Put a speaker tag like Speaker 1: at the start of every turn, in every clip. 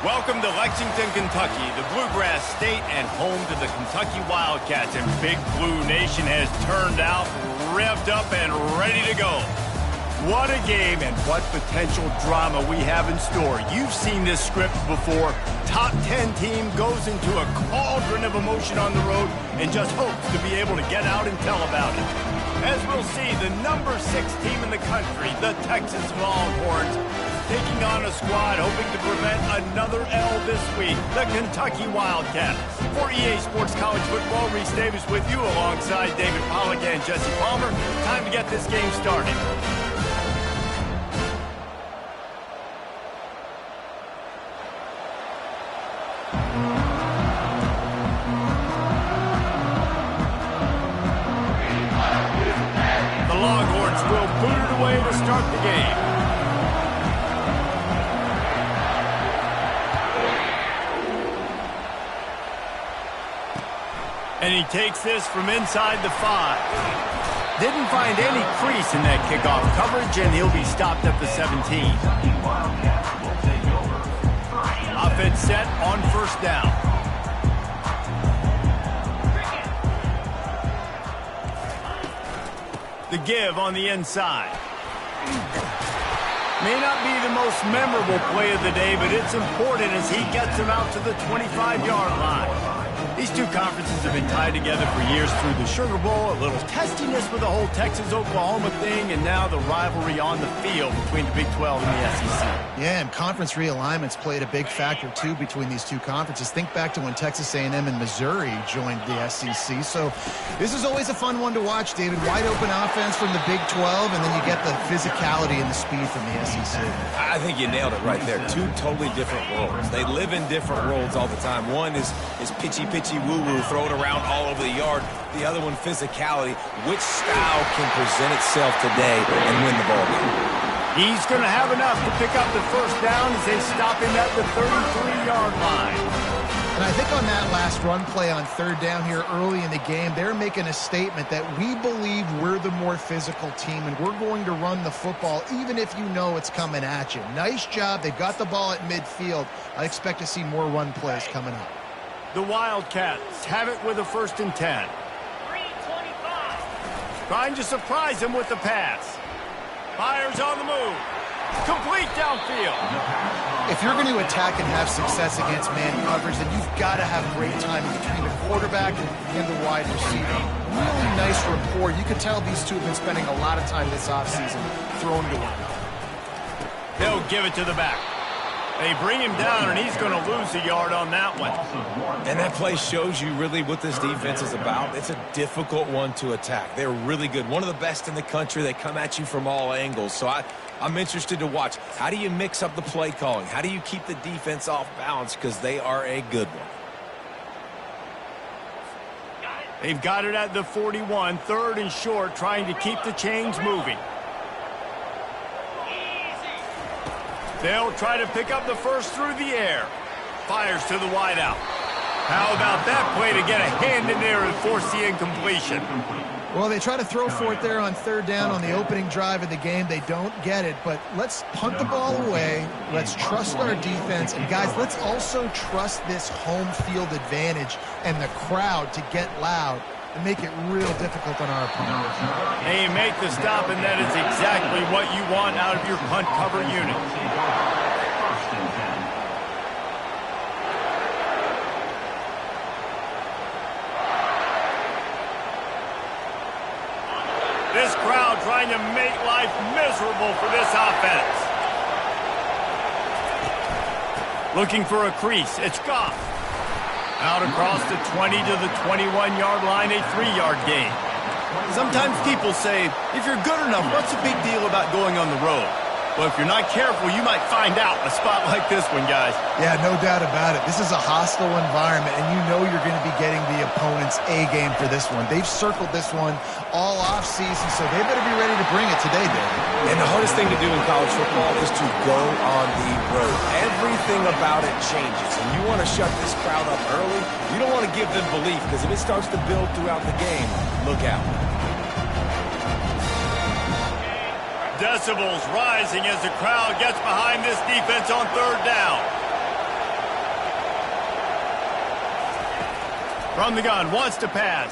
Speaker 1: Welcome to Lexington, Kentucky, the Bluegrass State and home to the Kentucky Wildcats. And Big Blue Nation has turned out, revved up, and ready to go. What a game and what potential drama we have in store. You've seen this script before. Top 10 team goes into a cauldron of emotion on the road and just hopes to be able to get out and tell about it. As we'll see, the number 6 team in the country, the Texas Longhorns, taking on a squad hoping to prevent another L this week, the Kentucky Wildcats. For EA Sports College Football, Reese Davis with you alongside David Pollack and Jesse Palmer. Time to get this game started. The Longhorns will boot it away to start the game. And he takes this from inside the 5. Didn't find any crease in that kickoff coverage, and he'll be stopped at the 17. Offense set on first down. The give on the inside. May not be the most memorable play of the day, but it's important as he gets them out to the 25-yard line. These two conferences have been tied together for years through the Sugar Bowl, a little testiness with the whole Texas-Oklahoma thing, and now the rivalry on the field between the Big 12 and the SEC.
Speaker 2: Yeah, and conference realignments played a big factor, too, between these two conferences. Think back to when Texas A&M and Missouri joined the SEC. So this is always a fun one to watch, David. Wide-open offense from the Big 12, and then you get the physicality and the speed from the SEC.
Speaker 3: I think you nailed it right there. Two totally different worlds. They live in different worlds all the time. One is pitchy woo-woo, throw it around all over the yard. The other one, physicality. Which style can present itself today and win the ball game?
Speaker 1: He's going to have enough to pick up the first down as they stop him at the 33-yard line.
Speaker 2: And I think on that last run play on third down here early in the game, they're making a statement that we believe we're the more physical team and we're going to run the football even if you know it's coming at you. Nice job. They've got the ball at midfield. I expect to see more run plays coming up.
Speaker 1: The Wildcats have it with a 1st and 10. Trying to surprise him with the pass. Fires on the move. Complete downfield.
Speaker 2: If you're going to attack and have success against man coverage, then you've got to have great timing between the quarterback and the wide receiver. Really nice rapport. You could tell these two have been spending a lot of time this offseason throwing to one.
Speaker 1: They'll give it to the back. They bring him down, and he's going to lose a yard on that one.
Speaker 3: And that play shows you really what this defense is about. It's a difficult one to attack. They're really good. One of the best in the country. They come at you from all angles. So I'm interested to watch. How do you mix up the play calling? How do you keep the defense off balance? Because they are a good one.
Speaker 1: They've got it at the 41, 3rd and short, trying to keep the chains moving. They'll try to pick up the first through the air. Fires to the wideout. How about that play to get a hand in there and force the incompletion?
Speaker 2: Well, they try to throw for it there on third down on the opening drive of the game. They don't get it, but let's punt the ball away. Let's trust our defense. And, guys, let's also trust this home field advantage and the crowd to get loud and make it real difficult on our opponents.
Speaker 1: They make the stop, and that is exactly what you want out of your punt cover unit. This crowd trying to make life miserable for this offense. Looking for a crease. It's Goff. Out across the 20 to the 21-yard line, a 3-yard gain. Sometimes people say, if you're good enough, what's the big deal about going on the road? Well, if you're not careful, you might find out in a spot like this one, guys.
Speaker 2: Yeah, no doubt about it. This is a hostile environment, and you know you're going to be getting the opponent's A game for this one. They've circled this one all offseason, so they better be ready to bring it today, David.
Speaker 3: And the hardest thing to do in college football is to go on the road. Everything about it changes, and you want to shut this crowd up early. You don't want to give them belief, because if it starts to build throughout the game, look out.
Speaker 1: Decibels rising as the crowd gets behind this defense on third down. From the gun, wants to pass.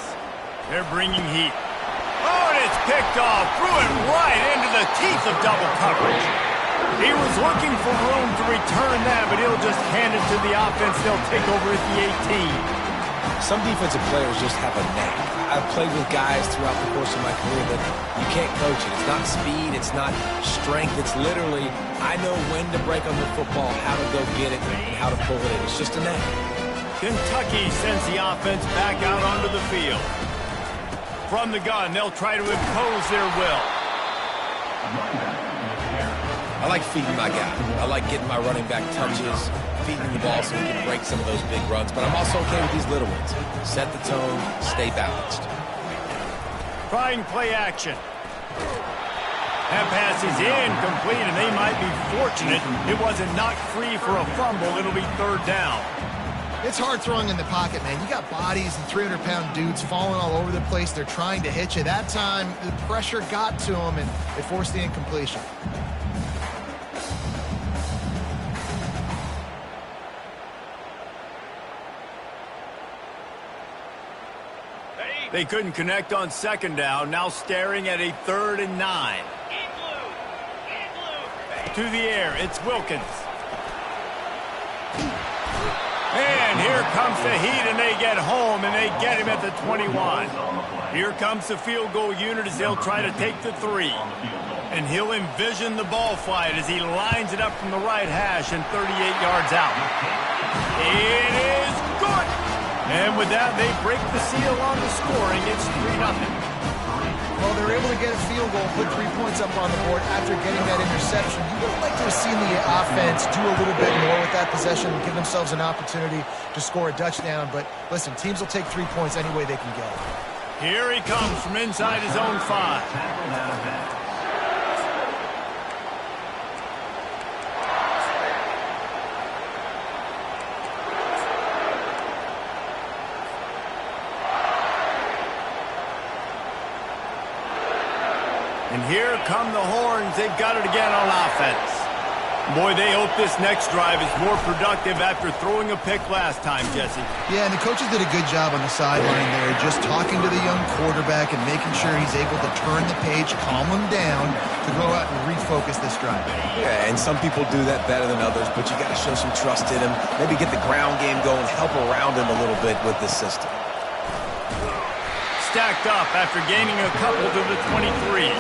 Speaker 1: They're bringing heat. Oh, and it's picked off. Threw it right into the teeth of double coverage. He was looking for room to return that, but he'll just hand it to the offense. They'll take over at the 18.
Speaker 3: Some defensive players just have a knack. I've played with guys throughout the course of my career that you can't coach it. It's not speed, it's not strength. It's literally, I know when to break on the football, how to go get it, and how to pull it in. It's just a knack.
Speaker 1: Kentucky sends the offense back out onto the field. From the gun, they'll try to impose their will.
Speaker 3: I like feeding my guy. I like getting my running back touches, feeding the ball so he can break some of those big runs. But I'm also okay with these little ones. Set the tone, stay balanced.
Speaker 1: Trying play action. That pass is incomplete, and they might be fortunate it wasn't knocked free for a fumble. It'll be third down.
Speaker 2: It's hard throwing in the pocket, man. You got bodies and 300-pound dudes falling all over the place. They're trying to hit you. That time, the pressure got to them, and they forced the incompletion.
Speaker 1: They couldn't connect on second down. Now staring at a 3rd and 9. To the air, it's Wilkins. And here comes the heat, and they get home, and they get him at the 21. Here comes the field goal unit as they'll try to take the 3. And he'll envision the ball flight as he lines it up from the right hash and 38 yards out. It is good! And with that, they break the seal on the scoring. It's 3-0.
Speaker 2: Well, they're able to get a field goal, put 3 points up on the board after getting that interception. You would have liked to have seen the offense do a little bit more with that possession and give themselves an opportunity to score a touchdown. But listen, teams will take 3 points any way they can get it.
Speaker 1: Here he comes from inside his own 5. And here come the horns. They've got it again on offense. Boy, they hope this next drive is more productive after throwing a pick last time, Jesse.
Speaker 2: Yeah, and the coaches did a good job on the sideline there, just talking to the young quarterback and making sure he's able to turn the page, calm him down to go out and refocus this drive.
Speaker 3: Yeah, and some people do that better than others, but you got to show some trust in him. Maybe get the ground game going, help around him a little bit with this system.
Speaker 1: Stacked up after gaining a couple to the 23.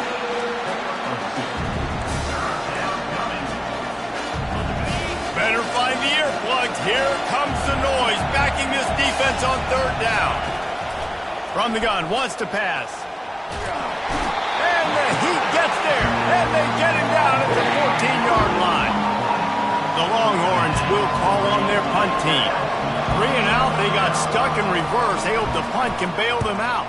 Speaker 1: Better find the earplugs. Here comes the noise, backing this defense on 3rd down. From the gun, wants to pass. And the heat gets there, and they get him down at the 14-yard line. The Longhorns will call on their punt team. 3 and out, they got stuck in reverse. They hope the punt can bail them out.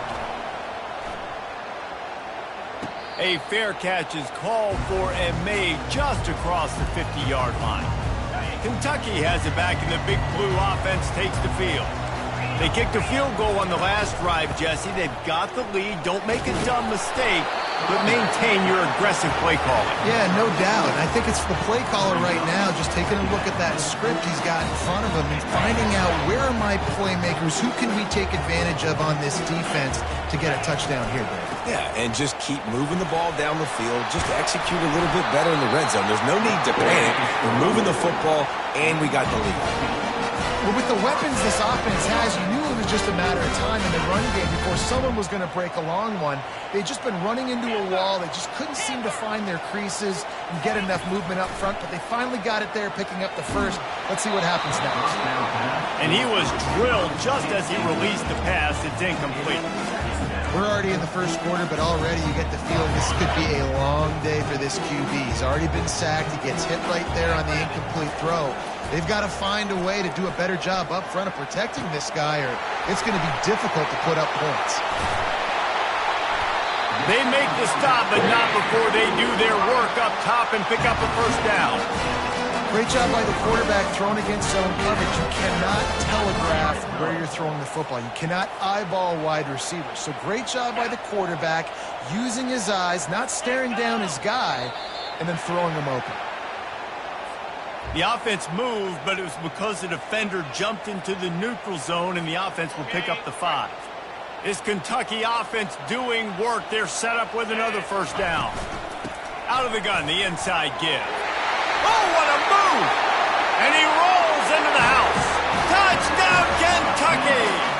Speaker 1: A fair catch is called for and made just across the 50-yard line. Kentucky has it back, and the Big Blue offense takes the field. They kicked a field goal on the last drive, Jesse. They've got the lead. Don't make a dumb mistake, but maintain your aggressive play calling.
Speaker 2: Yeah, no doubt. I think it's the play caller right now just taking a look at that script he's got in front of him and finding out where are my playmakers, who can we take advantage of on this defense to get a touchdown here, Dave.
Speaker 3: Yeah, and just keep moving the ball down the field. Just execute a little bit better in the red zone. There's no need to panic. We're moving the football, and we got the lead.
Speaker 2: Well, with the weapons this offense has, you knew it was just a matter of time in the run game before someone was going to break a long one. They'd just been running into a wall. They just couldn't seem to find their creases and get enough movement up front, but they finally got it there, picking up the first. Let's see what happens next.
Speaker 1: And he was drilled just as he released the pass. It's incomplete.
Speaker 2: We're already in the first quarter, but already you get the feeling this could be a long day for this QB. He's already been sacked. He gets hit right there on the incomplete throw. They've got to find a way to do a better job up front of protecting this guy, or it's going to be difficult to put up points.
Speaker 1: They make the stop, but not before they do their work up top and pick up a first down.
Speaker 2: Great job by the quarterback throwing against zone coverage. You cannot telegraph where you're throwing the football. You cannot eyeball wide receivers. So great job by the quarterback using his eyes, not staring down his guy, and then throwing him open.
Speaker 1: The offense moved, but it was because the defender jumped into the neutral zone, and the offense will pick up the 5. This Kentucky offense doing work. They're set up with another first down. Out of the gun, the inside give. Oh, what a move! And he rolls into the house. Touchdown, Kentucky!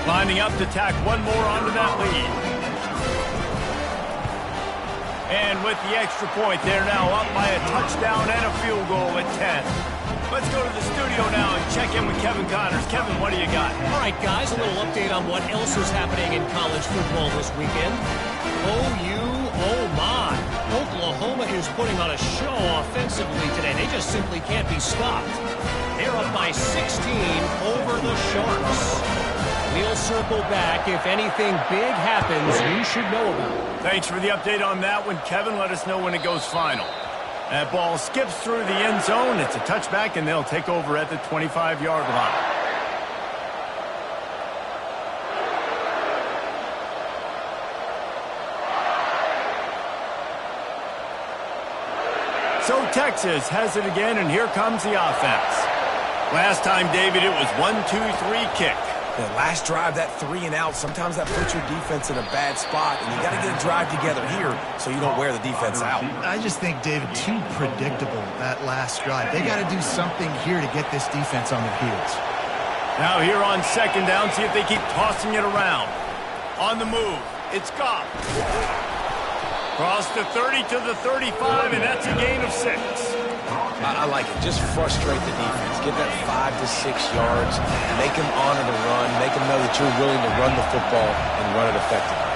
Speaker 1: Lining up to tack one more onto that lead. And with the extra point, they're now up by a touchdown and a field goal at 10. Let's go to the studio now and check in with Kevin Connors. Kevin, what do you got?
Speaker 4: All right, guys, a little update on what else is happening in college football this weekend. Oh my. Oklahoma is putting on a show offensively today. They just simply can't be stopped. They're up by 16 over the Sharks. We'll circle back. If anything big happens, you should know about it.
Speaker 1: Thanks for the update on that one, Kevin. Let us know when it goes final. That ball skips through the end zone. It's a touchback, and they'll take over at the 25-yard line. So Texas has it again, and here comes the offense. Last time, David, it was 1-2-3 kick.
Speaker 3: The last drive, that 3 and out, sometimes that puts your defense in a bad spot, and you got to get a drive together here so you don't wear the defense out.
Speaker 2: I just think, David, too predictable, that last drive. They got to do something here to get this defense on their heels.
Speaker 1: Now here on second down, see if they keep tossing it around. On the move, it's Goff. Cross the 30 to the 35, and that's a gain of 6.
Speaker 3: I like it. Just frustrate the defense. Get that 5 to 6 yards. Make them honor the run. Make them know that you're willing to run the football and run it effectively.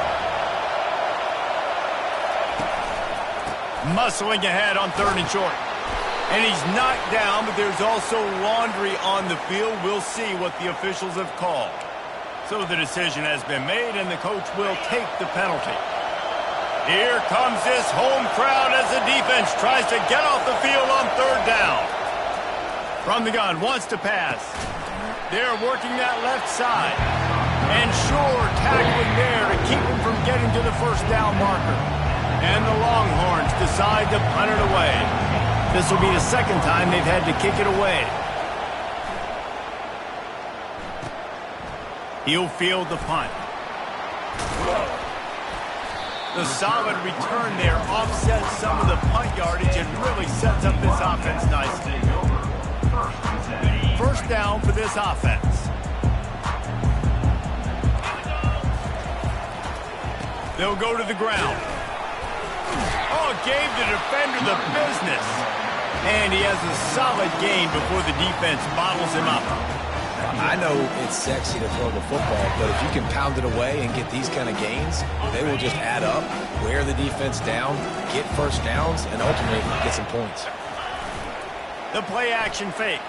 Speaker 1: Muscling ahead on 3rd and short. And he's knocked down, but there's also laundry on the field. We'll see what the officials have called. So the decision has been made, and the coach will take the penalty. Here comes this home crowd as the defense tries to get off the field on 3rd down. From the gun, wants to pass. They're working that left side. And sure, tackling there to keep him from getting to the first down marker. And the Longhorns decide to punt it away. This will be the second time they've had to kick it away. He'll field the punt. The solid return there offsets some of the punt yardage and really sets up this offense nicely. First down for this offense. They'll go to the ground. Oh, gave the defender the business. And he has a solid gain before the defense bottles him up.
Speaker 3: I know it's sexy to throw the football, but if you can pound it away and get these kind of gains, they will just add up, wear the defense down, get first downs, and ultimately get some points.
Speaker 1: The play action fake.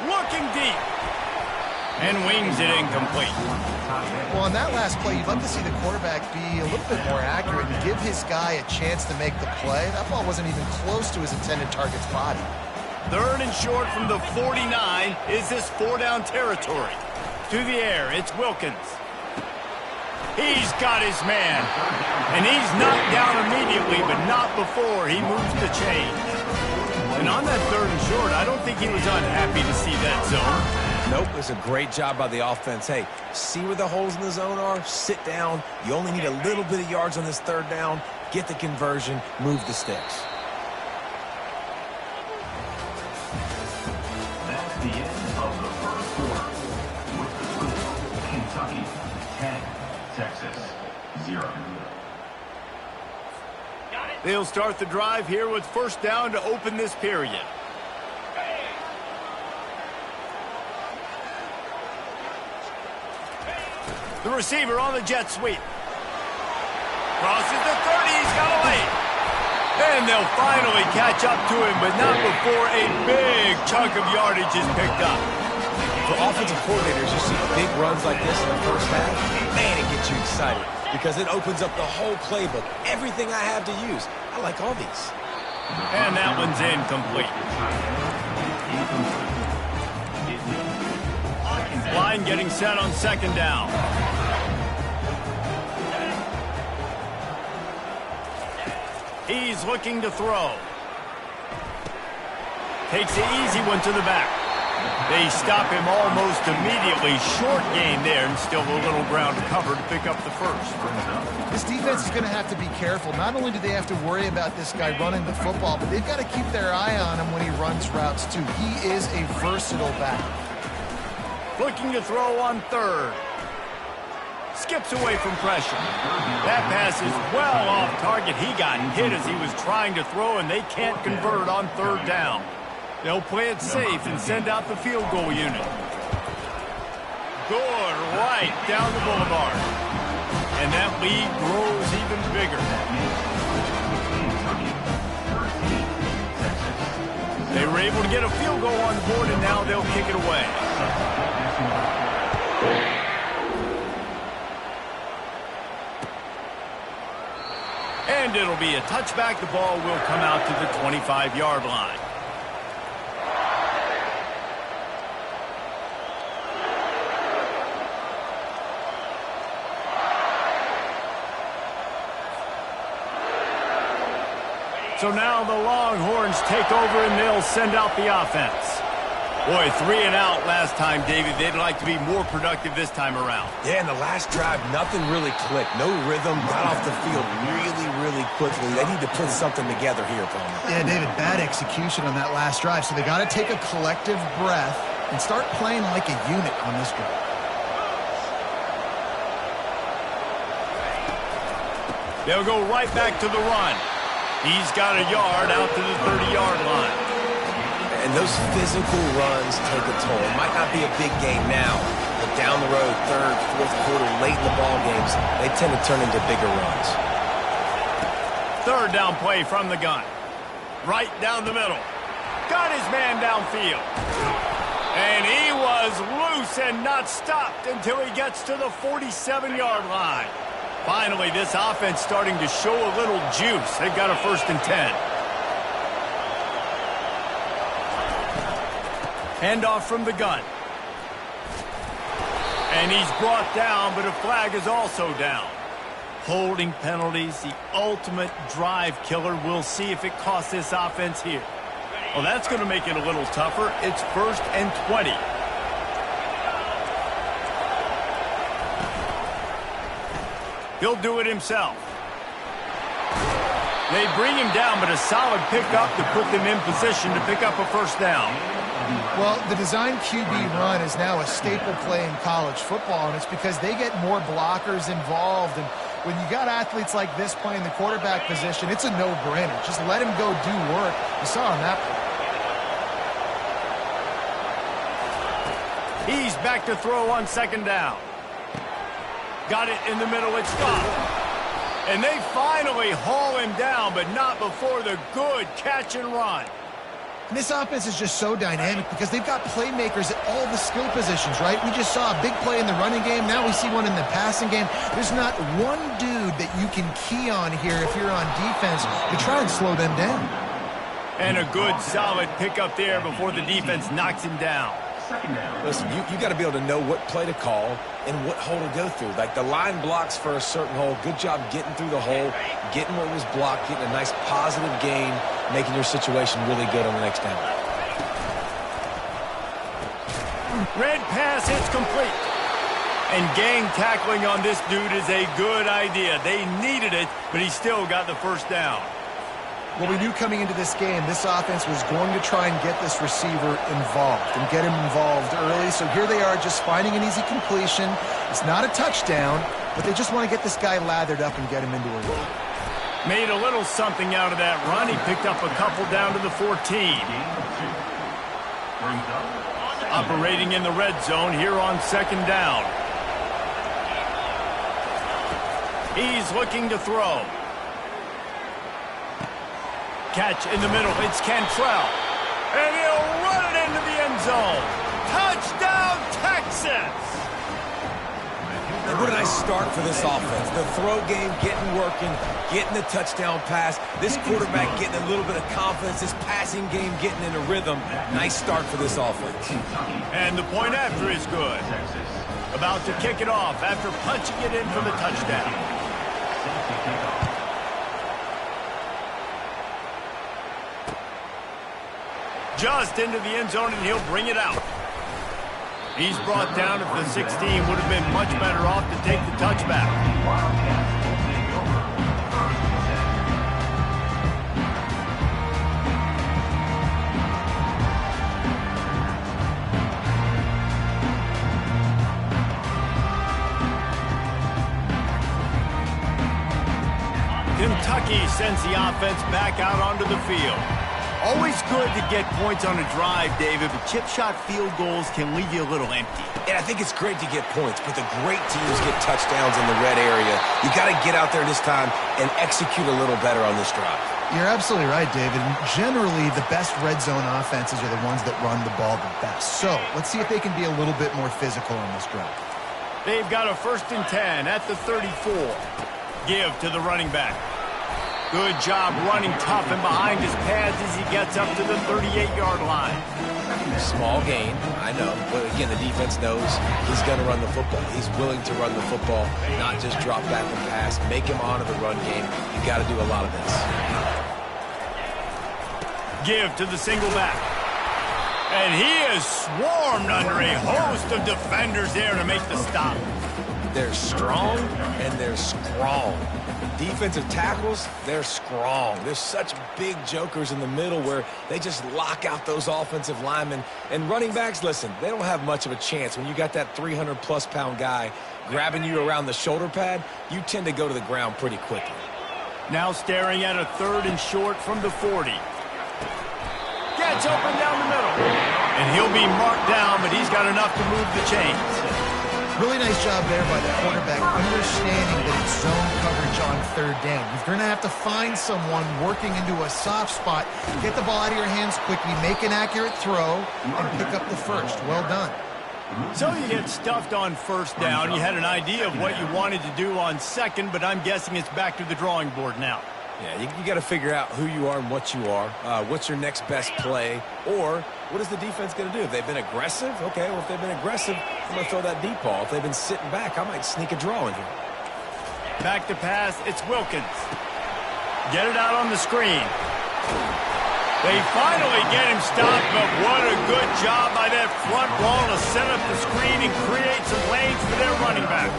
Speaker 1: Looking deep. And wings it incomplete.
Speaker 2: Well, on that last play, you'd love to see the quarterback be a little bit more accurate and give his guy a chance to make the play. That ball wasn't even close to his intended target's body.
Speaker 1: 3rd and short from the 49 is this 4-down territory. To the air, it's Wilkins. He's got his man. And he's knocked down immediately, but not before he moves the chains. And on that 3rd and short, I don't think he was unhappy to see that zone.
Speaker 3: Nope, it's a great job by the offense. Hey, see where the holes in the zone are? Sit down. You only need a little bit of yards on this 3rd down. Get the conversion. Move the sticks.
Speaker 5: That's the end of the first quarter. With the score, Kentucky 10, Texas 0.
Speaker 1: They'll start the drive here with first down to open this period. The receiver on the jet sweep. Crosses the 30, he's got away. And they'll finally catch up to him, but not before a big chunk of yardage is picked up.
Speaker 3: For offensive coordinators, you see big runs like this in the first half, man, it gets you excited because it opens up the whole playbook, everything I have to use. I like all these.
Speaker 1: And that one's incomplete. Line getting set on second down. He's looking to throw. Takes the easy one to the back. They stop him almost immediately. Short gain there, and still a little ground to cover to pick up the first.
Speaker 2: This defense is going to have to be careful. Not only do they have to worry about this guy running the football, but they've got to keep their eye on him when he runs routes, too. He is a versatile back.
Speaker 1: Looking to throw on third. Skips away from pressure. That pass is well off target. He got hit as he was trying to throw, and they can't convert on third down. They'll play it safe and send out the field goal unit. Good right down the boulevard. And that lead grows even bigger. They were able to get a field goal on the board, and now they'll kick it away. And it'll be a touchback. The ball will come out to the 25-yard line. So now the Longhorns take over, and they'll send out the offense. Boy, 3 and out last time, David. They'd like to be more productive this time around.
Speaker 3: Yeah, in the last drive, nothing really clicked. No rhythm, got off the field really quickly. They need to put something together here, Palmer.
Speaker 2: Yeah, David, bad execution on that last drive. So they got to take a collective breath and start playing like a unit on this drive.
Speaker 1: They'll go right back to the run. He's got a yard out to the 30-yard line.
Speaker 3: And those physical runs take a toll. It might not be a big game now, but down the road, third, fourth quarter, late in the ball games, they tend to turn into bigger runs.
Speaker 1: Third down play from the gun. Right down the middle. Got his man downfield. And he was loose and not stopped until he gets to the 47-yard line. Finally, this offense starting to show a little juice. They've got a 1st and 10. Handoff from the gun. And he's brought down, but a flag is also down. Holding penalties, the ultimate drive killer. We'll see if it costs this offense here. Well, that's going to make it a little tougher. It's 1st and 20. He'll do it himself. They bring him down, but a solid pickup to put them in position to pick up a 1st down.
Speaker 2: Well, the design QB run is now a staple play in college football, and it's because they get more blockers involved. And when you got athletes like this playing the quarterback position, it's a no-brainer. Just let him go do work. You saw on that play.
Speaker 1: He's back to throw on 2nd down. Got it in the middle. It's stopped. And they finally haul him down, but not before the good catch and run.
Speaker 2: And this offense is just so dynamic because they've got playmakers at all the skill positions, right? We just saw a big play in the running game. Now we see one in the passing game. There's not one dude that you can key on here if you're on defense to try and slow them down.
Speaker 1: And a good, solid pickup there before the defense knocks him down.
Speaker 3: Listen, you got to be able to know what play to call and what hole to go through. Like the line blocks for a certain hole. Good job getting through the hole, getting what was blocked, getting a nice positive gain, making your situation really good on the next down.
Speaker 1: Red pass, it's complete. And gang tackling on this dude is a good idea. They needed it, but he still got the 1st down.
Speaker 2: Well, we knew coming into this game, this offense was going to try and get this receiver involved and get him involved early. So here they are just finding an easy completion. It's not a touchdown, but they just want to get this guy lathered up and get him into a run.
Speaker 1: Made a little something out of that run. He picked up a couple down to the 14. Operating in the red zone here on 2nd down. He's looking to throw. Catch in the middle. It's Cantrell. And he'll run it into the end zone. Touchdown, Texas!
Speaker 3: And what a nice start for this offense. The throw game getting working, getting the touchdown pass. This quarterback getting a little bit of confidence. This passing game getting in a rhythm. Nice start for this offense.
Speaker 1: And the point after is good. About to kick it off after punching it in for the touchdown. Just into the end zone, and he'll bring it out. He's brought down at the 16. Would have been much better off to take the touchback. Kentucky sends the offense back out onto the field. Always good to get points on a drive, David, but chip shot field goals can leave you a little empty.
Speaker 3: And I think it's great to get points, but the great teams get touchdowns in the red area. You got to get out there this time and execute a little better on this drive.
Speaker 2: You're absolutely right, David. And generally, the best red zone offenses are the ones that run the ball the best. So let's see if they can be a little bit more physical on this drive.
Speaker 1: They've got a 1st and 10 at the 34. Give to the running back. Good job running tough and behind his pads as he gets up to the 38-yard line.
Speaker 3: Small gain, I know. But again, the defense knows he's going to run the football. He's willing to run the football, not just drop back and pass. Make him honor the run game. You got to do a lot of this.
Speaker 1: Give to the single back. And he is swarmed under a host of defenders there to make the stop.
Speaker 3: They're strong and they're strong. Defensive tackles, they're strong. There's such big jokers in the middle where they just lock out those offensive linemen. And running backs, listen, they don't have much of a chance. When you got that 300-plus pound guy grabbing you around the shoulder pad, you tend to go to the ground pretty quickly.
Speaker 1: Now staring at a 3rd and short from the 40. Gets open down the middle. And he'll be marked down, but he's got enough to move the chains.
Speaker 2: Really nice job there by the quarterback, understanding that it's zone coverage on 3rd down. You're going to have to find someone working into a soft spot, get the ball out of your hands quickly, make an accurate throw, and pick up the first. Well done.
Speaker 1: So you get stuffed on 1st down. You had an idea of what you wanted to do on 2nd, but I'm guessing it's back to the drawing board now.
Speaker 3: Yeah, you got to figure out who you are and what you are. What's your next best play? Or what is the defense going to do? If they've been aggressive, okay, well, if they've been aggressive, I'm going to throw that deep ball. If they've been sitting back, I might sneak a draw in here.
Speaker 1: Back to pass, it's Wilkins. Get it out on the screen. They finally get him stopped, but what a good job by that front wall to set up the screen and create some lanes for their running back.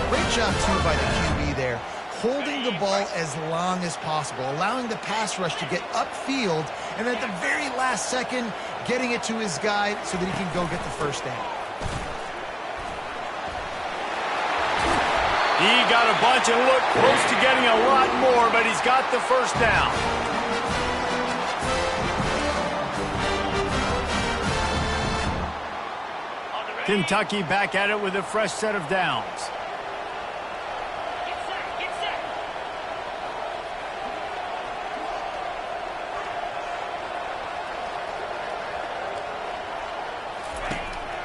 Speaker 2: Great job, too, by the QB there. Holding the ball as long as possible, allowing the pass rush to get upfield, and at the very last second, getting it to his guy so that he can go get the 1st down.
Speaker 1: He got a bunch and looked close to getting a lot more, but he's got the 1st down. Kentucky back at it with a fresh set of downs.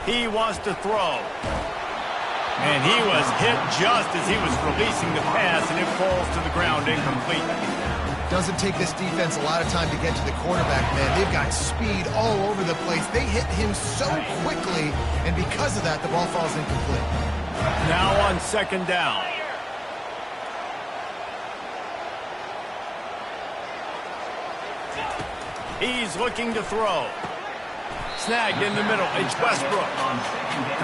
Speaker 1: He wants to throw. And he was hit just as he was releasing the pass, and it falls to the ground incomplete.
Speaker 2: Doesn't take this defense a lot of time to get to the quarterback, man. They've got speed all over the place. They hit him so quickly, and because of that, the ball falls incomplete.
Speaker 1: Now on 2nd down. He's looking to throw. Snagged in the middle. It's Westbrook.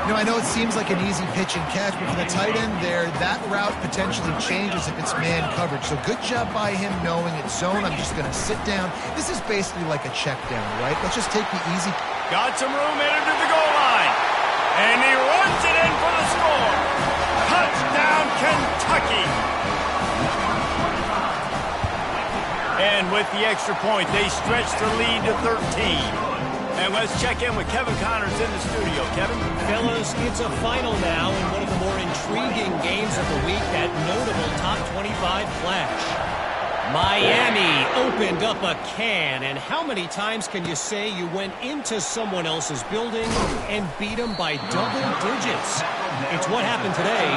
Speaker 2: You know, I know it seems like an easy pitch and catch, but for the tight end there, that route potentially changes if it's man coverage. So good job by him knowing it's zone. I'm just going to sit down. This is basically like a check down, right? Let's just take the easy.
Speaker 1: Got some room headed to the goal line. And he runs it in for the score. Touchdown, Kentucky. And with the extra point, they stretch the lead to 13. And let's check in with Kevin Connors in the studio. Kevin?
Speaker 4: Fellas, it's a final now in one of the more intriguing games of the week, that notable top 25 flash. Miami opened up a can, and how many times can you say you went into someone else's building and beat them by double digits? It's what happened today,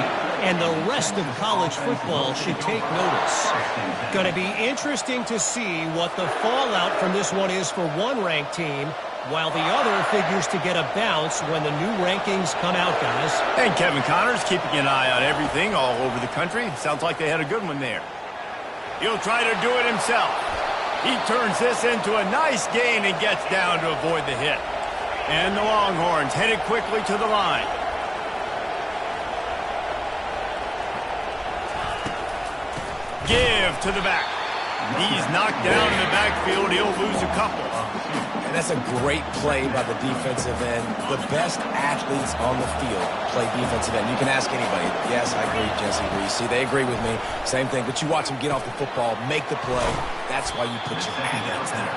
Speaker 4: and the rest of college football should take notice. Going to be interesting to see what the fallout from this one is for one ranked team, while the other figures to get a bounce when the new rankings come out, guys.
Speaker 1: And Kevin Connors keeping an eye on everything all over the country. Sounds like they had a good one there. He'll try to do it himself. He turns this into a nice gain and gets down to avoid the hit. And the Longhorns headed quickly to the line. Give to the back. He's knocked down in the backfield. He'll lose a couple.
Speaker 3: And that's a great play by the defensive end. The best athletes on the field play defensive end. You can ask anybody. Yes, I agree, Jesse Reese. See, they agree with me. Same thing. But you watch them get off the football, make the play. That's why you put your athletes there.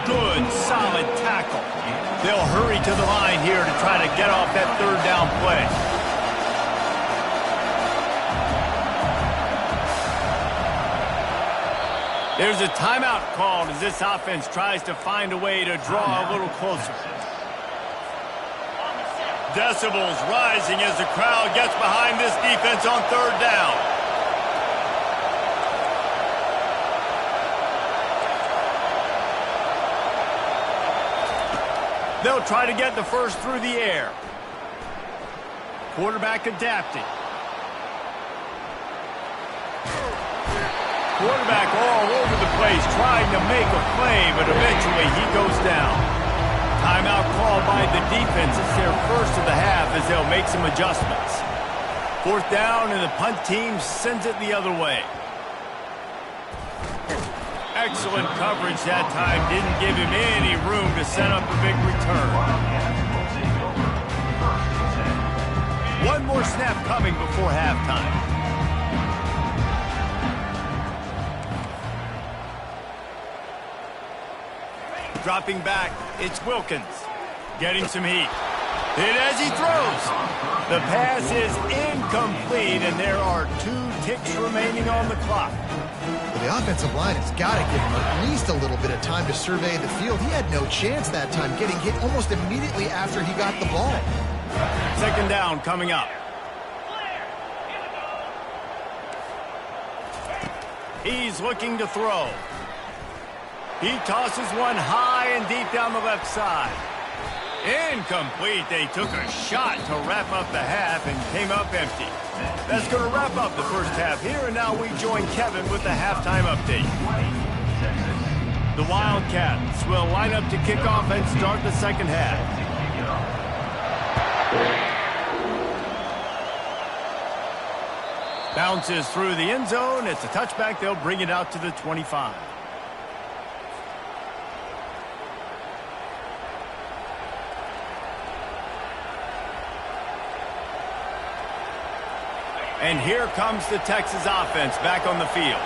Speaker 1: Good, solid tackle. They'll hurry to the line here to try to get off that third down play. There's a timeout called as this offense tries to find a way to draw a little closer. Decibels rising as the crowd gets behind this defense on third down. They'll try to get the first through the air. Quarterback adapting. Quarterback all over the place trying to make a play, but eventually he goes down. Timeout called by the defense. It's their first of the half as they'll make some adjustments. Fourth down, and the punt team sends it the other way. Excellent coverage that time. Didn't give him any room to set up a big return. One more snap coming before halftime. Dropping back, it's Wilkins. Getting some heat. Hit as he throws. The pass is incomplete, and there are 2 ticks remaining on the clock.
Speaker 2: Well, the offensive line has got to give him at least a little bit of time to survey the field. He had no chance that time, getting hit almost immediately after he got the ball.
Speaker 1: Second down coming up. He's looking to throw. He tosses one high and deep down the left side. Incomplete. They took a shot to wrap up the half and came up empty. That's going to wrap up the first half here, and now we join Kevin with the halftime update. The Wildcats will line up to kick off and start the second half. Bounces through the end zone. It's a touchback. They'll bring it out to the 25. And here comes the Texas offense back on the field.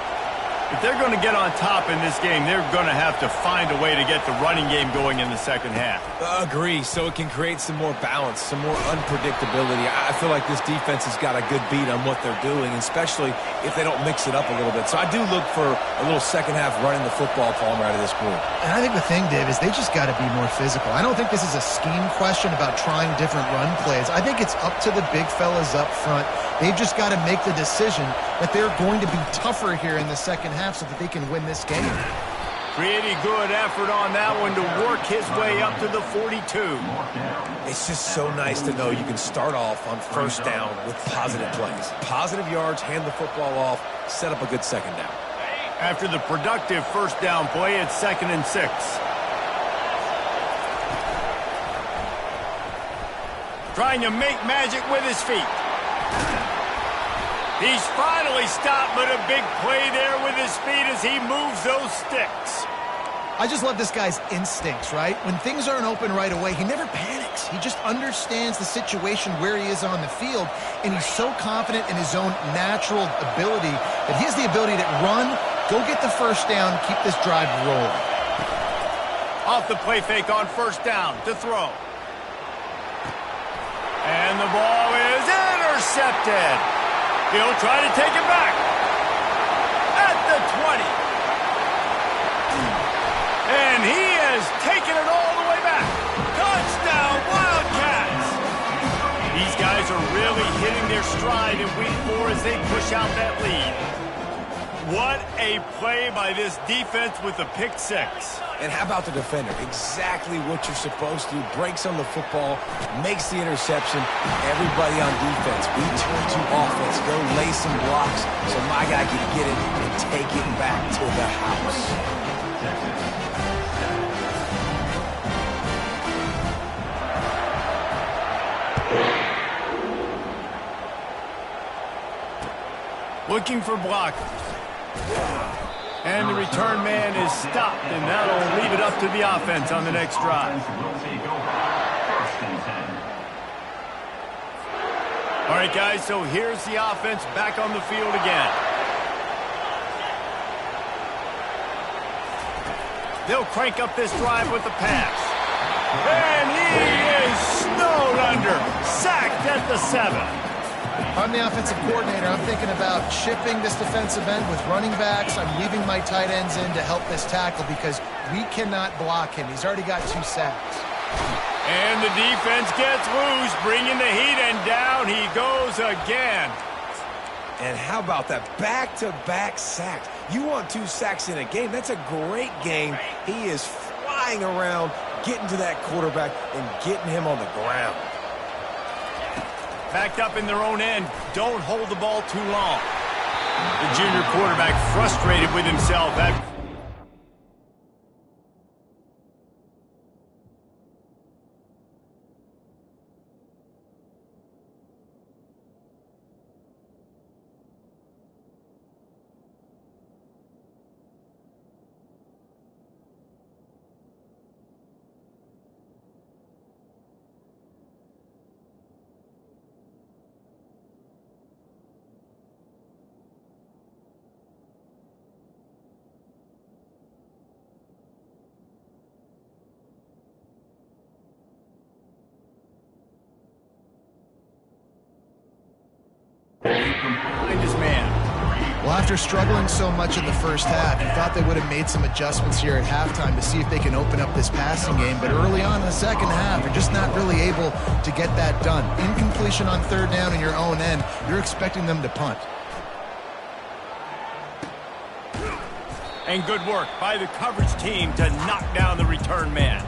Speaker 1: If they're going to get on top in this game, they're going to have to find a way to get the running game going in the second half.
Speaker 3: Agree, so it can create some more balance, some more unpredictability. I feel like this defense has got a good beat on what they're doing, especially if they don't mix it up a little bit. So I do look for a little second half running the football Palmer out of this group.
Speaker 2: And I think the thing, Dave, is they just got to be more physical. I don't think this is a scheme question about trying different run plays. I think it's up to the big fellas up front. They've just got to make the decision that they're going to be tougher here in the second half so that they can win this game.
Speaker 1: Pretty good effort on that one to work his way up to the 42.
Speaker 3: It's just so nice to know you can start off on first down with positive plays. Positive yards, hand the football off, set up a good second down.
Speaker 1: After the productive first down play, it's 2nd and 6. Trying to make magic with his feet. He's finally stopped, but a big play there with his feet as he moves those sticks.
Speaker 2: I just love this guy's instincts, right? When things aren't open right away, he never panics. He just understands the situation where he is on the field, and he's so confident in his own natural ability that he has the ability to run, go get the first down, keep this drive rolling.
Speaker 1: Off the play fake on first down to throw. And the ball is intercepted. He'll try to take it back. At the 20. And he has taken it all the way back. Touchdown, Wildcats! These guys are finish out that lead. What a play by this defense with the pick six.
Speaker 3: And how about the defender? Exactly what you're supposed to do. Breaks on the football, makes the interception. Everybody on defense, we turn to offense. Go lay some blocks so my guy can get it and take it back to the house.
Speaker 1: Looking for blockers. And the return man is stopped, and that'll leave it up to the offense on the next drive. All right, guys, so here's the offense back on the field again. They'll crank up this drive with the pass. And he is snowed under, sacked at the 7.
Speaker 2: I'm the offensive coordinator. I'm thinking about shifting this defensive end with running backs. I'm leaving my tight ends in to help this tackle because we cannot block him. He's already got 2 sacks.
Speaker 1: And the defense gets loose, bringing the heat, and down he goes again.
Speaker 3: And how about that back-to-back sacks? You want 2 sacks in a game. That's a great game. He is flying around, getting to that quarterback and getting him on the ground.
Speaker 1: Backed up in their own end. Don't hold the ball too long. The junior quarterback frustrated with himself. Behind his man.
Speaker 2: Well, after struggling so much in the first half, you thought they would have made some adjustments here at halftime to see if they can open up this passing game. But early on in the second half, you're just not really able to get that done. Incompletion on 3rd down in your own end, you're expecting them to punt.
Speaker 1: And good work by the coverage team to knock down the return man.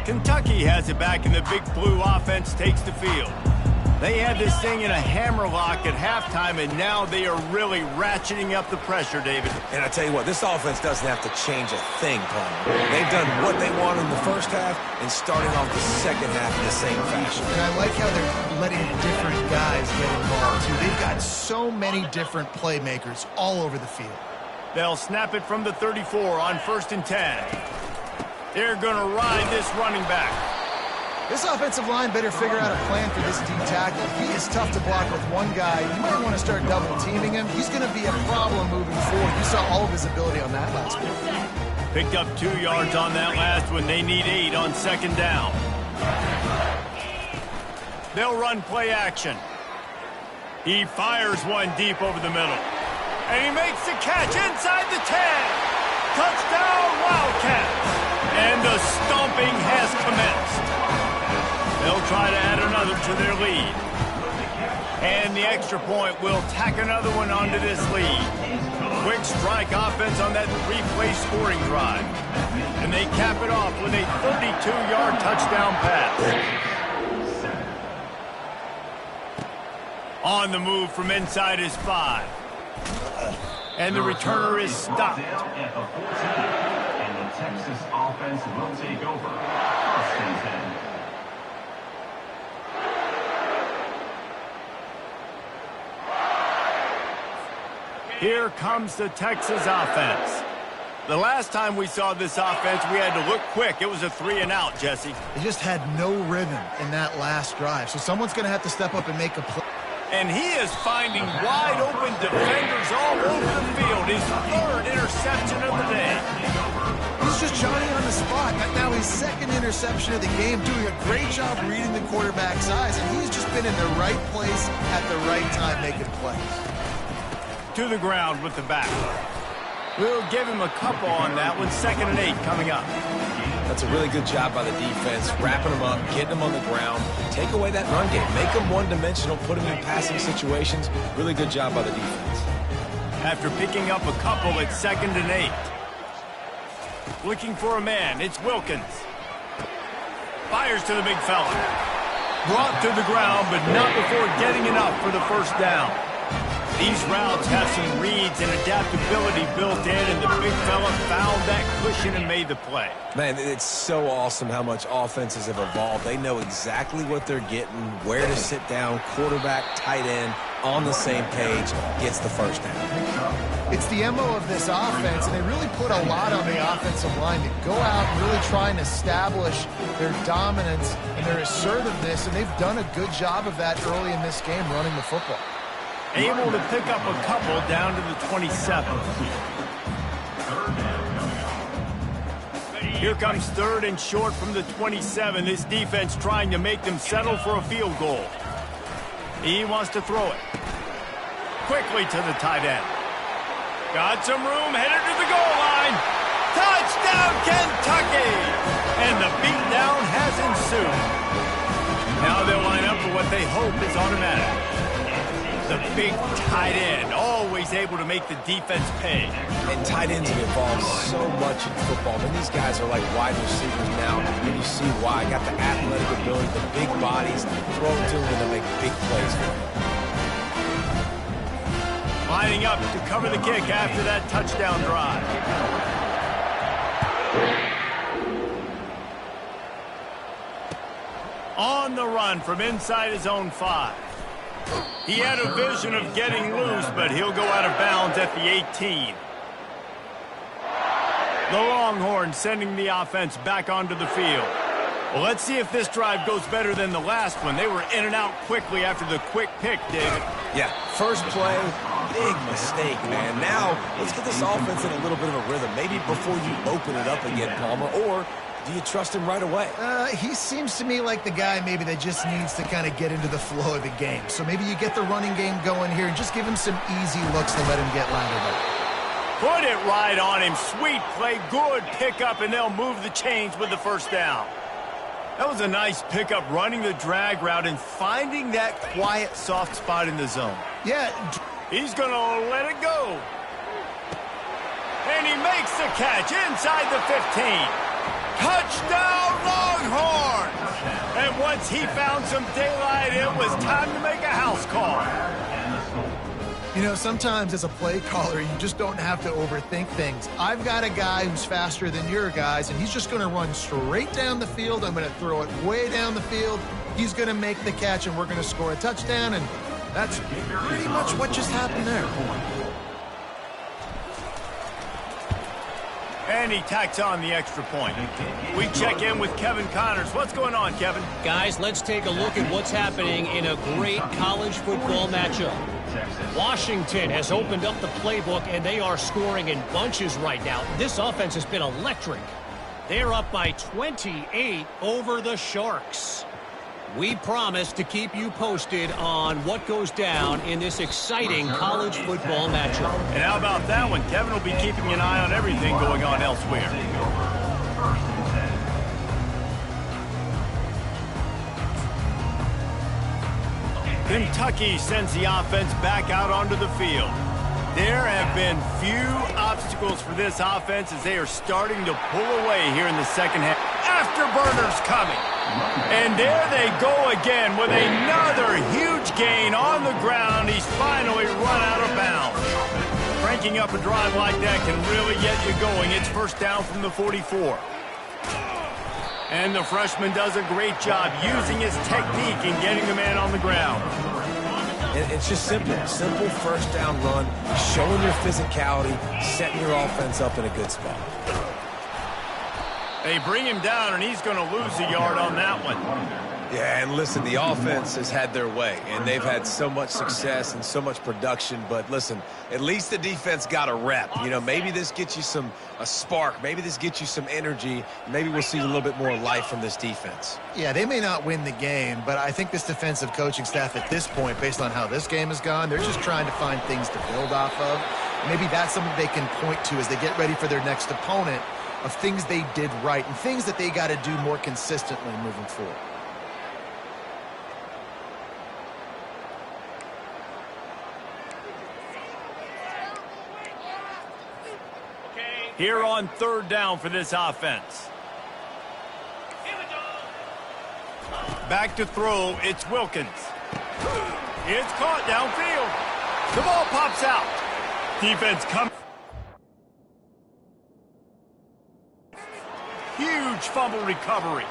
Speaker 1: Kentucky has it back, and the big blue offense takes the field. They had this thing in a hammerlock at halftime, and now they are really ratcheting up the pressure, David.
Speaker 3: And I tell you what, this offense doesn't have to change a thing, Palmer. They've done what they wanted in the first half and starting off the second half in the same fashion.
Speaker 2: And I like how they're letting different guys get involved, too. They've got so many different playmakers all over the field.
Speaker 1: They'll snap it from the 34 on 1st and 10. They're going to ride this running back.
Speaker 2: This offensive line better figure out a plan for this D tackle. He is tough to block with one guy. You might want to start double-teaming him. He's going to be a problem moving forward. You saw all of his ability on that last one.
Speaker 1: Picked up 2 yards on that last one. They need 8 on 2nd down. They'll run play action. He fires one deep over the middle. And he makes the catch inside the 10. Touchdown, Wildcats. And the stomping has commenced. They'll try to add another to their lead. And the extra point will tack another one onto this lead. Quick strike offense on that 3-play scoring drive. And they cap it off with a 32-yard touchdown pass. On the move from inside his 5. And the returner is stopped.
Speaker 5: Texas offense will take over. 1st and 10.
Speaker 1: Here comes the Texas offense. The last time we saw this offense, we had to look quick. It was a 3-and-out, Jesse.
Speaker 2: They just had no rhythm in that last drive, so someone's going to have to step up and make a play.
Speaker 1: And he is finding wide-open defenders all over the field. His 3rd interception of the day.
Speaker 2: He's just Johnny on the spot. Now his 2nd interception of the game, doing a great job reading the quarterback's eyes, and he's just been in the right place at the right time making plays.
Speaker 1: To the ground with the back. We'll give him a couple on that one. 2nd and 8 coming up.
Speaker 3: That's a really good job by the defense, wrapping them up, getting them on the ground. Take away that run game. Make them one-dimensional, put them in passing situations. Really good job by the defense.
Speaker 1: After picking up a couple, it's 2nd and 8. Looking for a man, it's Wilkins. Fires to the big fella. Brought to the ground, but not before getting enough for the first down. These routes have some reads and adaptability built in, and the big fella found that cushion and made the play.
Speaker 3: Man, it's so awesome how much offenses have evolved. They know exactly what they're getting, where to sit down, quarterback, tight end, on the same page, gets the first down.
Speaker 2: It's the MO of this offense, and they really put a lot on the offensive line to go out and really try and establish their dominance and their assertiveness, and they've done a good job of that early in this game running the football.
Speaker 1: Able to pick up a couple down to the 27. Here comes 3rd and short from the 27. This defense trying to make them settle for a field goal. He wants to throw it. Quickly to the tight end. Got some room, headed to the goal line. Touchdown, Kentucky! And the beatdown has ensued. Now they'll line up for what they hope is automatic. The big tight end, always able to make the defense pay.
Speaker 3: And tight ends have evolved so much in football. And these guys are like wide receivers now, and you see why. Got the athletic ability, the big bodies, throw it to them, and they make big plays for them.
Speaker 1: Lining up to cover the kick after that touchdown drive. On the run from inside his own 5. He had a vision of getting loose, but he'll go out of bounds at the 18. The Longhorns sending the offense back onto the field. Well, let's see if this drive goes better than the last one. They were in and out quickly after the quick pick, David.
Speaker 3: Yeah, first play, big mistake, man. Now, let's get this offense in a little bit of a rhythm. Maybe before you open it up again, Palmer, or do you trust him right away?
Speaker 2: He seems to me like the guy maybe that just needs to kind of get into the flow of the game. So maybe you get the running game going here and just give him some easy looks to let him get landed up.
Speaker 1: Put it right on him. Sweet play, good pickup, and they'll move the chains with the first down. That was a nice pickup, running the drag route and finding that quiet, soft spot in the zone.
Speaker 2: Yeah.
Speaker 1: He's going to let it go. And he makes the catch inside the 15. Touchdown, Longhorns! And once he found some daylight, it was time to make a house call.
Speaker 2: You know, sometimes as a play caller, you just don't have to overthink things. I've got a guy who's faster than your guys, and he's just going to run straight down the field. I'm going to throw it way down the field. He's going to make the catch, and we're going to score a touchdown, and that's pretty much what just happened there.
Speaker 1: And he tacks on the extra point. We check in with Kevin Connors. What's going on, Kevin?
Speaker 4: Guys, let's take a look at what's happening in a great college football matchup. Washington has opened up the playbook, and they are scoring in bunches right now. This offense has been electric. They're up by 28 over the Sharks. We promise to keep you posted on what goes down in this exciting college football matchup.
Speaker 1: And how about that one? Kevin will be keeping an eye on everything going on elsewhere. Kentucky sends the offense back out onto the field. There have been few obstacles for this offense as they are starting to pull away here in the second half. Afterburners coming. And there they go again with another huge gain on the ground. He's finally run out of bounds. Cranking up a drive like that can really get you going. It's first down from the 44. And the freshman does a great job using his technique and getting the man on the ground.
Speaker 3: It's just simple. Simple first down run, showing your physicality, setting your offense up in a good spot.
Speaker 1: They bring him down, and he's going to lose a yard on that one.
Speaker 3: Yeah, and listen, the offense has had their way, and they've had so much success and so much production. But listen, at least the defense got a rep. You know, maybe this gets you a spark. Maybe this gets you some energy. Maybe we'll see a little bit more life from this defense.
Speaker 2: Yeah, they may not win the game, but I think this defensive coaching staff at this point, based on how this game has gone, they're just trying to find things to build off of. Maybe that's something they can point to as they get ready for their next opponent. of things they did right and things that they got to do more consistently moving forward.
Speaker 1: Here on third down for this offense. Back to throw, it's Wilkins. It's caught downfield. The ball pops out. Defense comes. Huge fumble recovery.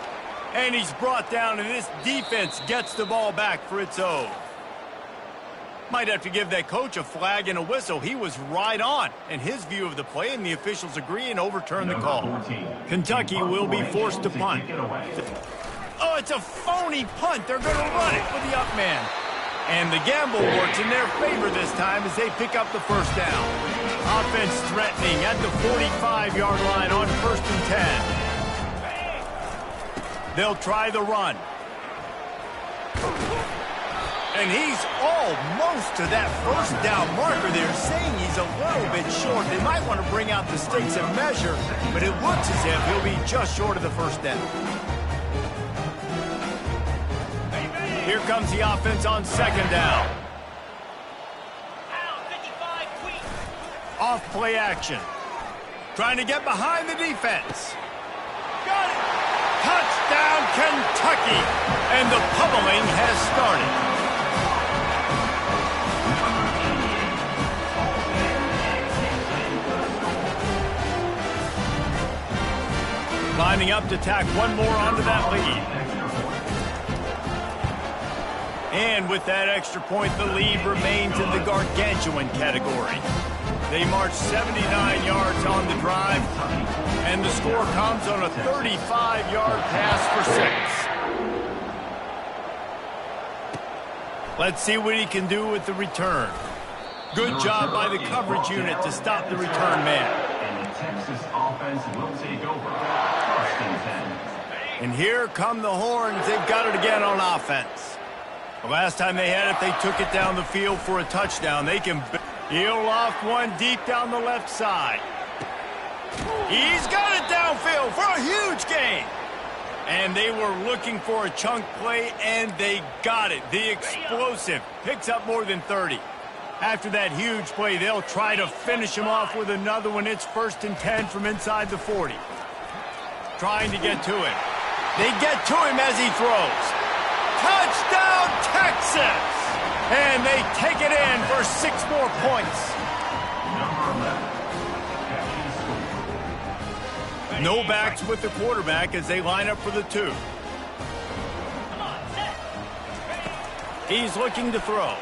Speaker 1: And he's brought down, and this defense gets the ball back for its own. Might have to give that coach a flag and a whistle. He was right on in his view of the play, and the officials agree and overturn the call. Kentucky will be forced to punt. Oh, it's a phony punt. They're going to run it with the up man. And the gamble works in their favor this time as they pick up the first down. Offense threatening at the 45-yard line on 1st and 10. They'll try the run. And he's almost to that first down marker. They're saying he's a little bit short. They might want to bring out the sticks and measure, but it looks as if he'll be just short of the first down. Here comes the offense on 2nd down. Off play action. Trying to get behind the defense. Got it! Touchdown, Kentucky! And the pummeling has started. Lining up to tack one more onto that lead. And with that extra point, the lead remains in the gargantuan category. They march 79 yards on the drive, and the score comes on a 35-yard pass for 6. Let's see what he can do with the return. Good job by the coverage unit to stop the return man.
Speaker 5: And the Texas offense will take over.
Speaker 1: And here come the horns. They've got it again on offense. The last time they had it, they took it down the field for a touchdown. They can heel off one deep down the left side. He's got it downfield for a huge gain. And they were looking for a chunk play, and they got it. The explosive picks up more than 30. After that huge play, they'll try to finish him off with another one. It's 1st and 10 from inside the 40. Trying to get to him. They get to him as he throws. Touchdown, Texas! And they take it in for 6 more points. No backs with the quarterback as they line up for the 2. He's looking to throw.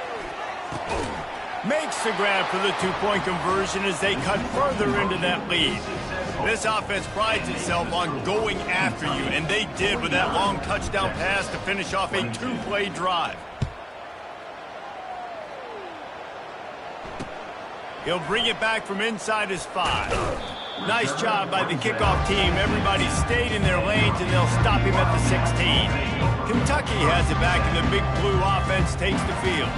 Speaker 1: Makes the grab for the 2-point conversion as they cut further into that lead. This offense prides itself on going after you, and they did with that long touchdown pass to finish off a 2-play drive. He'll bring it back from inside his 5. Nice job by the kickoff team. Everybody stayed in their lanes, and they'll stop him at the 16. Kentucky has it back, and the Big Blue offense takes the field.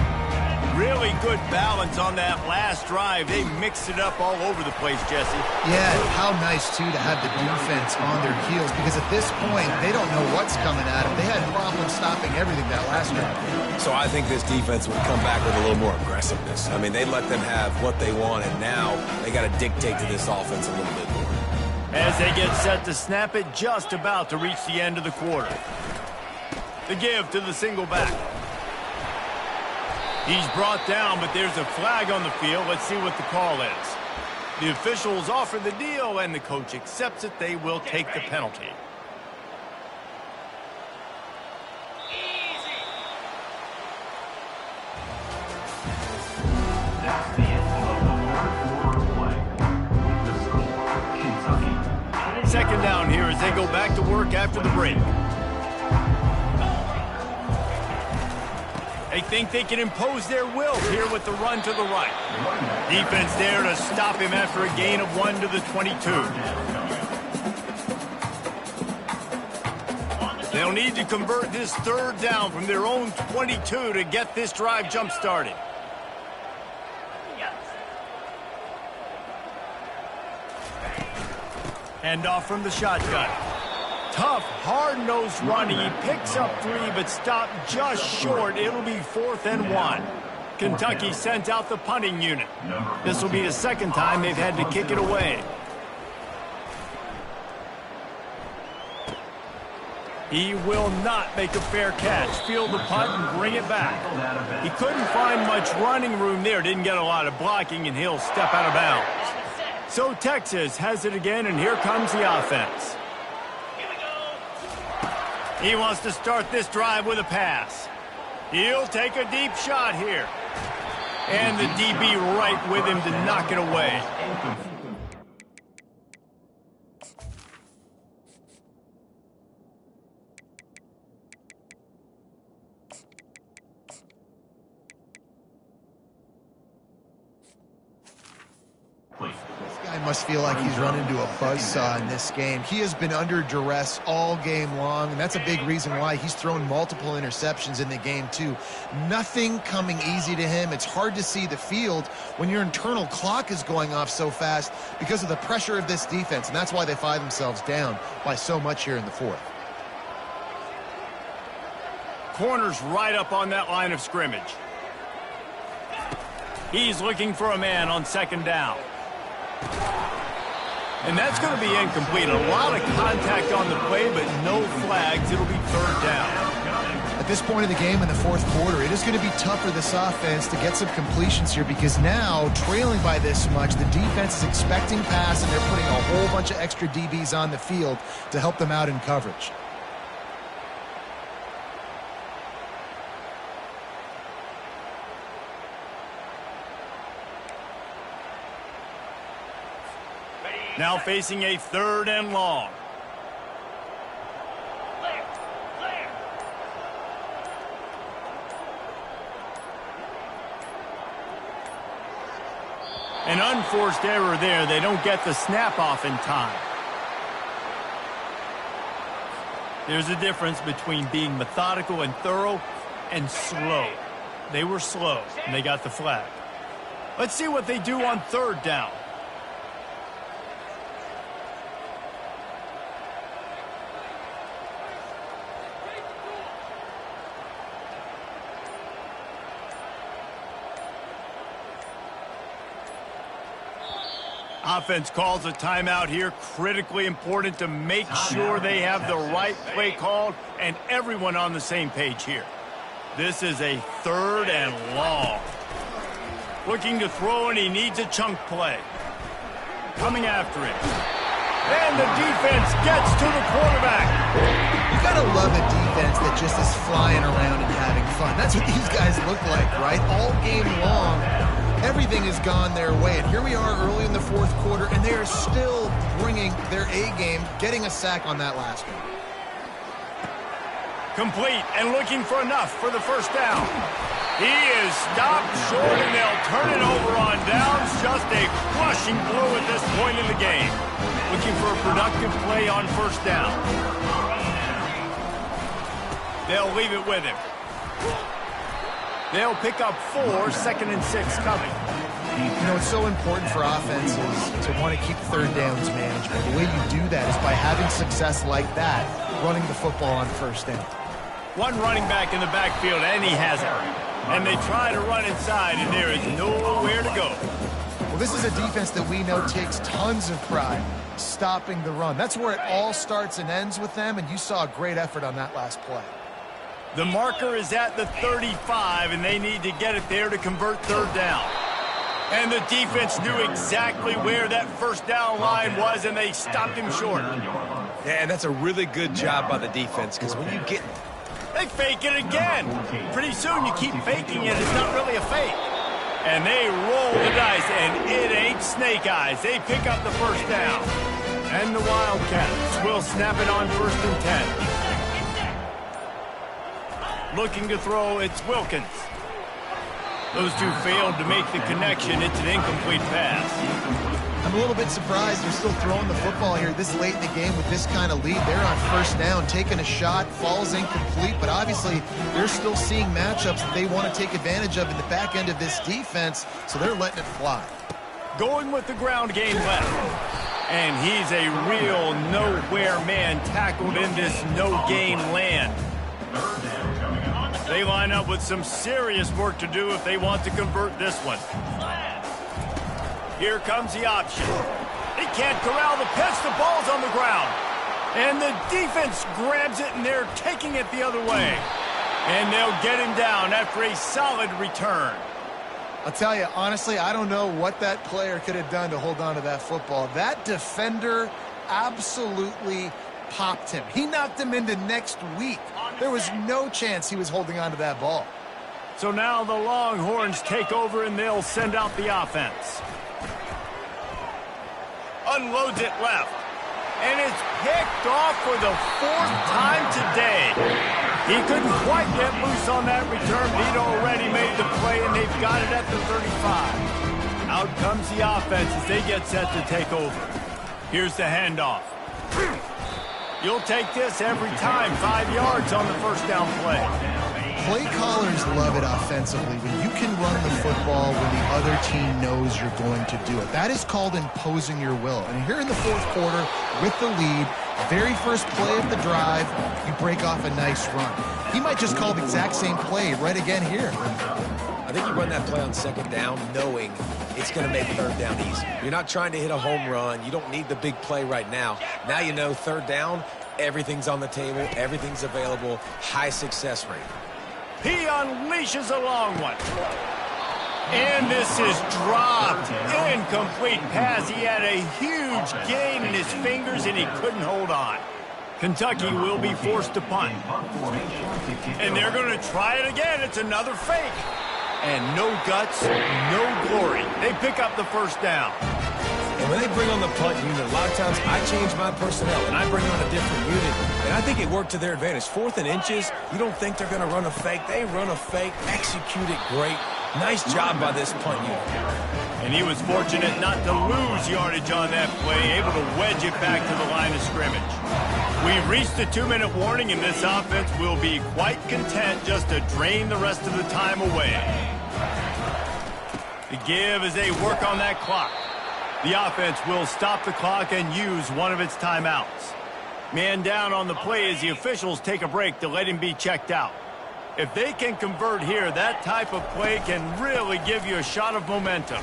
Speaker 1: Really good balance on that last drive. They mixed it up all over the place, Jesse.
Speaker 2: Yeah, how nice, too, to have the defense on their heels, because at this point, they don't know what's coming at them. They had problems stopping everything that last drive.
Speaker 3: So I think this defense would come back with a little more aggressiveness. I mean, they let them have what they want, and now they got to dictate to this offense a little bit more.
Speaker 1: As they get set to snap it, just about to reach the end of the quarter. The give to the single back. He's brought down, but there's a flag on the field. Let's see what the call is. The officials offer the deal, and the coach accepts it. They will take the penalty.
Speaker 5: That's the end of the third quarter play. With the score, Kentucky.
Speaker 1: 2nd down here as they go back to work after the break. They think they can impose their will here with the run to the right. Defense there to stop him after a gain of 1 to the 22. They'll need to convert this 3rd down from their own 22 to get this drive jump-started. Hand off from the shotgun. Tough, hard-nosed running. He picks up 3, but stopped just short. It'll be 4th and 1. Kentucky sends out the punting unit. This will be the second time they've had to kick it away. He will not make a fair catch. Field the punt and bring it back. He couldn't find much running room there. Didn't get a lot of blocking, and he'll step out of bounds. So Texas has it again, and here comes the offense. He wants to start this drive with a pass. He'll take a deep shot here. And the DB right with him to knock it away.
Speaker 2: Must feel like he's run into a buzzsaw in this game. He has been under duress all game long, and that's a big reason why he's thrown multiple interceptions in the game too. Nothing coming easy to him. It's hard to see the field when your internal clock is going off so fast because of the pressure of this defense, and that's why they find themselves down by so much here in the 4th.
Speaker 1: Corner's right up on that line of scrimmage. He's looking for a man on 2nd down. And that's going to be incomplete. A lot of contact on the play, but no flags. It'll be 3rd down.
Speaker 2: At this point of the game in the 4th quarter, it is going to be tough for this offense to get some completions here because now, trailing by this much, the defense is expecting pass, and they're putting a whole bunch of extra DBs on the field to help them out in coverage.
Speaker 1: Now facing a 3rd and long. An unforced error there. They don't get the snap off in time. There's a difference between being methodical and thorough and slow. They were slow, and they got the flag. Let's see what they do on 3rd down. Offense calls a timeout here. Critically important to make sure they have the right play called and everyone on the same page here. This is a 3rd and long. Looking to throw, and he needs a chunk play. Coming after it. And the defense gets to the quarterback.
Speaker 2: You gotta love a defense that just is flying around and having fun. That's what these guys look like, right? All game long. Everything has gone their way, and here we are early in the 4th quarter, and they are still bringing their A-game, getting a sack on that last one.
Speaker 1: Complete and looking for enough for the 1st down. He is stopped short, and they'll turn it over on downs. Just a crushing blow at this point in the game. Looking for a productive play on 1st down. They'll leave it with him. They'll pick up 4, 2nd and 6 coming.
Speaker 2: You know, it's so important for offenses to want to keep 3rd downs management. The way you do that is by having success like that, running the football on 1st down.
Speaker 1: One running back in the backfield, and he has it. And they try to run inside, and there is nowhere to go.
Speaker 2: Well, this is a defense that we know takes tons of pride stopping the run. That's where it all starts and ends with them, and you saw a great effort on that last play.
Speaker 1: The marker is at the 35, and they need to get it there to convert 3rd down. And the defense knew exactly where that 1st down line was, and they stopped him short.
Speaker 3: Yeah, and that's a really good job by the defense, because when you get...
Speaker 1: They fake it again. Pretty soon you keep faking it. It's not really a fake. And they roll the dice, and it ain't snake eyes. They pick up the 1st down. And the Wildcats will snap it on 1st and 10. Looking to throw, it's Wilkins. Those two failed to make the connection. It's an incomplete pass.
Speaker 2: I'm a little bit surprised they're still throwing the football here this late in the game with this kind of lead. They're on 1st down, taking a shot, falls incomplete, but obviously they're still seeing matchups that they want to take advantage of in the back end of this defense, so they're letting it fly.
Speaker 1: Going with the ground game left. And he's a real nowhere man tackled in this no-gain land. They line up with some serious work to do if they want to convert this one. Here comes the option. They can't corral the pitch. The ball's on the ground. And the defense grabs it, and they're taking it the other way. And they'll get him down after a solid return.
Speaker 2: I'll tell you, honestly, I don't know what that player could have done to hold on to that football. That defender absolutely popped him. He knocked him into next week. There was no chance he was holding on to that ball.
Speaker 1: So now the Longhorns take over, and they'll send out the offense. Unloads it left. And it's picked off for the 4th time today. He couldn't quite get loose on that return, but he'd already made the play, and they've got it at the 35. Out comes the offense as they get set to take over. Here's the handoff. You'll take this every time. 5 yards on the first down play.
Speaker 2: Play callers love it offensively when you can run the football when the other team knows you're going to do it. That is called imposing your will. And here in the 4th quarter with the lead, very first play of the drive, you break off a nice run. He might just call the exact same play right again here.
Speaker 3: I think you run that play on 2nd down knowing it's going to make 3rd down easy. You're not trying to hit a home run. You don't need the big play right now. Now you know 3rd down, everything's on the table, everything's available, high success rate.
Speaker 1: He unleashes a long one. And this is dropped. Incomplete pass. He had a huge gain in his fingers, and he couldn't hold on. Kentucky will be forced to punt. And they're going to try it again. It's another fake. And no guts, no glory. They pick up the first down.
Speaker 3: And when they bring on the punt unit, a lot of times I change my personnel and I bring on a different unit. And I think it worked to their advantage. 4th and inches, you don't think they're going to run a fake. They run a fake, execute it great. Nice job by this punt unit.
Speaker 1: And he was fortunate not to lose yardage on that play, able to wedge it back to the line of scrimmage. We've reached the 2-minute warning, and this offense will be quite content just to drain the rest of the time away. The give as they work on that clock. The offense will stop the clock and use one of its timeouts. Man down on the play as the officials take a break to let him be checked out. If they can convert here, that type of play can really give you a shot of momentum.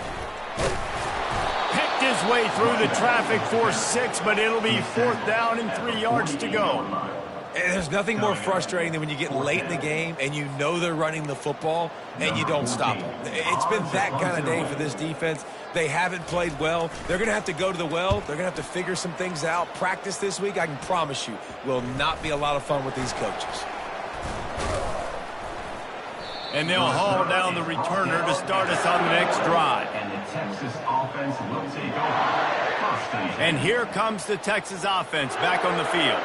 Speaker 1: Picked his way through the traffic for 6, but it'll be 4th down and 3 yards to go.
Speaker 3: And there's nothing more frustrating than when you get late in the game and you know they're running the football and you don't stop them. It's been that kind of day for this defense. They haven't played well. They're going to have to go to the well. They're going to have to figure some things out. Practice this week, I can promise you, will not be a lot of fun with these coaches.
Speaker 1: And they'll haul down the returner to start us on the next drive.
Speaker 5: And the Texas offense will take over. First
Speaker 1: and here comes the Texas offense back on the field.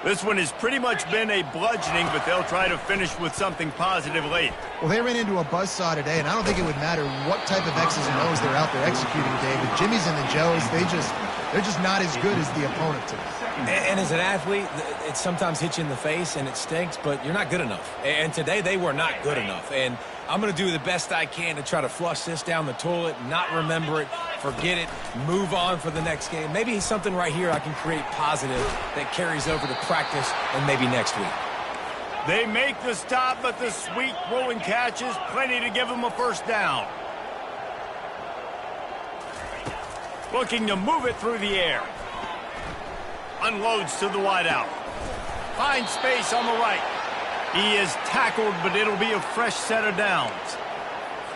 Speaker 1: This one has pretty much been a bludgeoning, but they'll try to finish with something positive late.
Speaker 2: Well, they ran into a buzzsaw today, and I don't think it would matter what type of X's and O's they're out there executing today. The Jimmies and the Joes, they're just not as good as the opponent today.
Speaker 3: And as an athlete, it sometimes hits you in the face and it stinks, but you're not good enough. And today they were not good enough. And I'm going to do the best I can to try to flush this down the toilet, not remember it, forget it, move on for the next game. Maybe something right here I can create positive that carries over to practice and maybe next week.
Speaker 1: They make the stop, but the sweet rolling catch is plenty to give them a first down. Looking to move it through the air. Unloads to the wideout. Finds space on the right. He is tackled, but it'll be a fresh set of downs.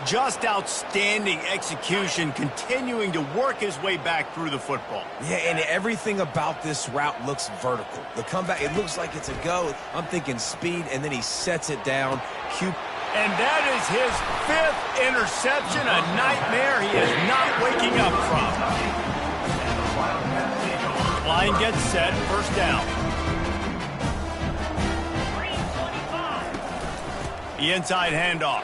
Speaker 1: Just outstanding execution, continuing to work his way back through the football.
Speaker 3: Yeah, and everything about this route looks vertical. The comeback, it looks like it's a go. I'm thinking speed, and then he sets it down.
Speaker 1: And that is his 5th interception, a nightmare he is not waking up from. Line gets set, first down. The inside handoff.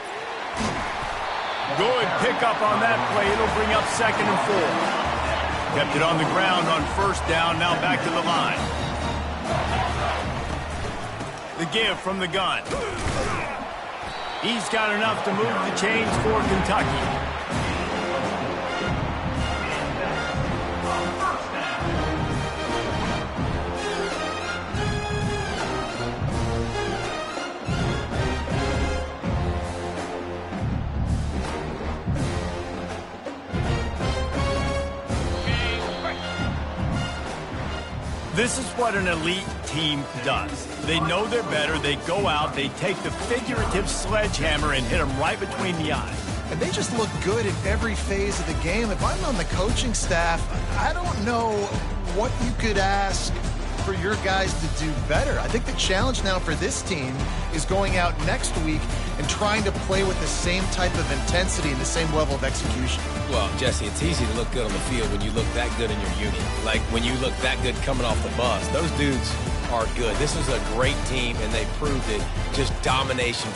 Speaker 1: Good pickup on that play. It'll bring up 2nd and 4. Kept it on the ground on first down, now back to the line. The give from the gun. He's got enough to move the chains for Kentucky. This is what an elite team does. They know they're better. They go out. They take the figurative sledgehammer and hit them right between the eyes.
Speaker 2: And they just look good in every phase of the game. If I'm on the coaching staff, I don't know what you could ask for your guys to do better. I think the challenge now for this team is going out next week and trying to play with the same type of intensity and the same level of execution.
Speaker 3: Well, Jesse, it's easy to look good on the field when you look that good in your unit. Like when you look that good coming off the bus. Those dudes are good. This is a great team, and they proved it. Just domination.